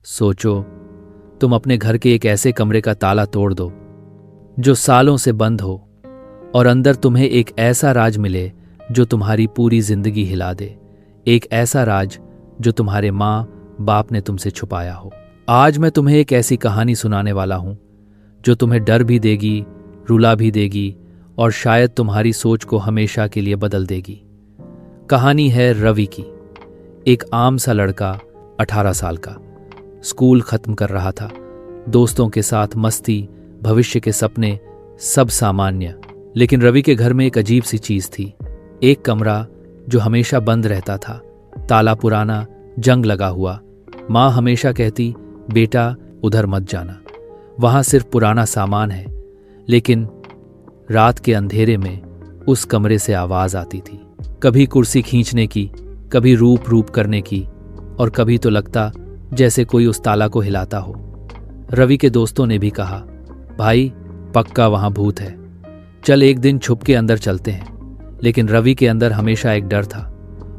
सोचो, तुम अपने घर के एक ऐसे कमरे का ताला तोड़ दो जो सालों से बंद हो, और अंदर तुम्हें एक ऐसा राज मिले जो तुम्हारी पूरी जिंदगी हिला दे। एक ऐसा राज जो तुम्हारे माँ बाप ने तुमसे छुपाया हो। आज मैं तुम्हें एक ऐसी कहानी सुनाने वाला हूं जो तुम्हें डर भी देगी, रुला भी देगी और शायद तुम्हारी सोच को हमेशा के लिए बदल देगी। कहानी है रवि की। एक आम सा लड़का, 18 साल का, स्कूल खत्म कर रहा था। दोस्तों के साथ मस्ती, भविष्य के सपने, सब सामान्य। लेकिन रवि के घर में एक अजीब सी चीज थी। एक कमरा जो हमेशा बंद रहता था, ताला पुराना, जंग लगा हुआ। माँ हमेशा कहती, बेटा उधर मत जाना, वहां सिर्फ पुराना सामान है। लेकिन रात के अंधेरे में उस कमरे से आवाज आती थी, कभी कुर्सी खींचने की, कभी रूप करने की, और कभी तो लगता जैसे कोई उस ताला को हिलाता हो। रवि के दोस्तों ने भी कहा, भाई पक्का वहां भूत है, चल एक दिन छुप के अंदर चलते हैं। लेकिन रवि के अंदर हमेशा एक डर था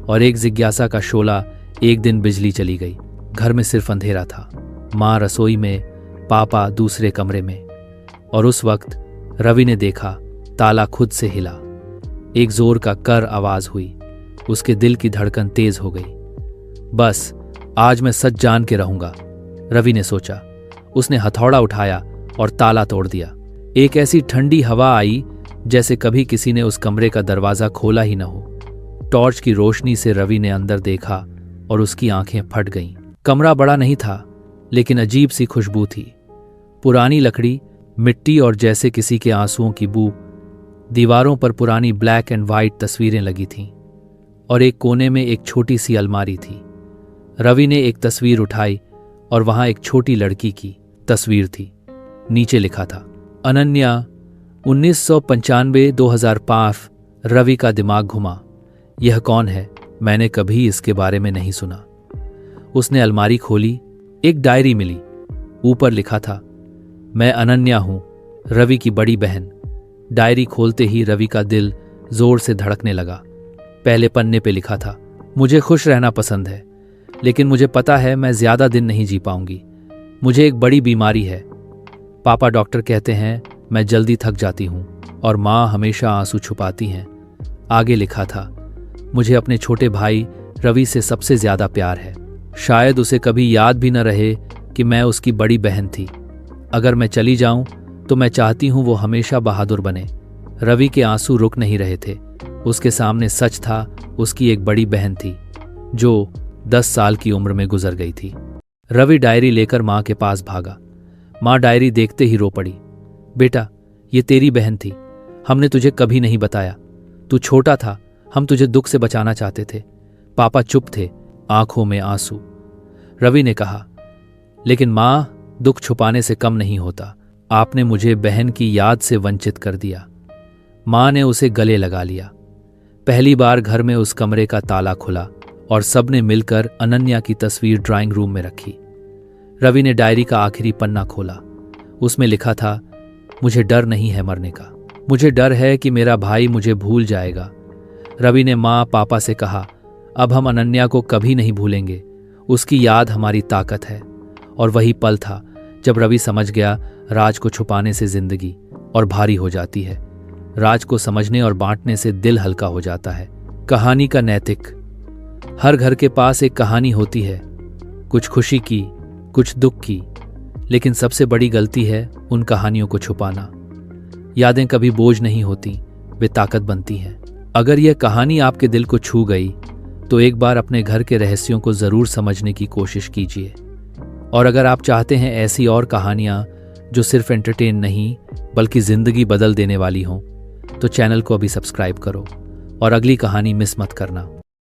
और एक जिज्ञासा का शोला। एक दिन बिजली चली गई, घर में सिर्फ अंधेरा था। माँ रसोई में, पापा दूसरे कमरे में, और उस वक्त रवि ने देखा ताला खुद से हिला। एक जोर का कर आवाज हुई। उसके दिल की धड़कन तेज हो गई। बस आज मैं सच जान के रहूंगा, रवि ने सोचा। उसने हथौड़ा उठाया और ताला तोड़ दिया। एक ऐसी ठंडी हवा आई जैसे कभी किसी ने उस कमरे का दरवाजा खोला ही न हो। टॉर्च की रोशनी से रवि ने अंदर देखा और उसकी आंखें फट गईं। कमरा बड़ा नहीं था, लेकिन अजीब सी खुशबू थी। पुरानी लकड़ी, मिट्टी और जैसे किसी के आंसुओं की बू। दीवारों पर पुरानी ब्लैक एंड वाइट तस्वीरें लगी थीं और एक कोने में एक छोटी सी अलमारी थी। रवि ने एक तस्वीर उठाई और वहां एक छोटी लड़की की तस्वीर थी। नीचे लिखा था, अनन्या 1995-2005। रवि का दिमाग घुमा। यह कौन है? मैंने कभी इसके बारे में नहीं सुना। उसने अलमारी खोली, एक डायरी मिली। ऊपर लिखा था, मैं अनन्या हूं, रवि की बड़ी बहन। डायरी खोलते ही रवि का दिल जोर से धड़कने लगा। पहले पन्ने पे लिखा था, मुझे खुश रहना पसंद है, लेकिन मुझे पता है मैं ज्यादा दिन नहीं जी पाऊंगी। मुझे एक बड़ी बीमारी है। पापा डॉक्टर कहते हैं मैं जल्दी थक जाती हूं और माँ हमेशा आंसू छुपाती हैं। आगे लिखा था, मुझे अपने छोटे भाई रवि से सबसे ज्यादा प्यार है। शायद उसे कभी याद भी न रहे कि मैं उसकी बड़ी बहन थी। अगर मैं चली जाऊं तो मैं चाहती हूं वो हमेशा बहादुर बने। रवि के आंसू रुक नहीं रहे थे। उसके सामने सच था, उसकी एक बड़ी बहन थी जो 10 साल की उम्र में गुजर गई थी। रवि डायरी लेकर माँ के पास भागा। माँ डायरी देखते ही रो पड़ी। बेटा, ये तेरी बहन थी, हमने तुझे कभी नहीं बताया। तू छोटा था, हम तुझे दुख से बचाना चाहते थे। पापा चुप थे, आंखों में आंसू। रवि ने कहा, लेकिन माँ, दुख छुपाने से कम नहीं होता। आपने मुझे बहन की याद से वंचित कर दिया। माँ ने उसे गले लगा लिया। पहली बार घर में उस कमरे का ताला खुला और सबने मिलकर अनन्या की तस्वीर ड्राइंग रूम में रखी। रवि ने डायरी का आखिरी पन्ना खोला। उसमें लिखा था, मुझे डर नहीं है मरने का, मुझे डर है कि मेरा भाई मुझे भूल जाएगा। रवि ने माँ पापा से कहा, अब हम अनन्या को कभी नहीं भूलेंगे, उसकी याद हमारी ताकत है। और वही पल था जब रवि समझ गया, राज को छुपाने से जिंदगी और भारी हो जाती है। राज को समझने और बांटने से दिल हल्का हो जाता है। कहानी का नैतिक, हर घर के पास एक कहानी होती है, कुछ खुशी की, कुछ दुख की, लेकिन सबसे बड़ी गलती है उन कहानियों को छुपाना। यादें कभी बोझ नहीं होती, वे ताकत बनती हैं। अगर यह कहानी आपके दिल को छू गई तो एक बार अपने घर के रहस्यों को जरूर समझने की कोशिश कीजिए। और अगर आप चाहते हैं ऐसी और कहानियां जो सिर्फ एंटरटेन नहीं बल्कि जिंदगी बदल देने वाली हों, तो चैनल को अभी सब्सक्राइब करो और अगली कहानी मिस मत करना।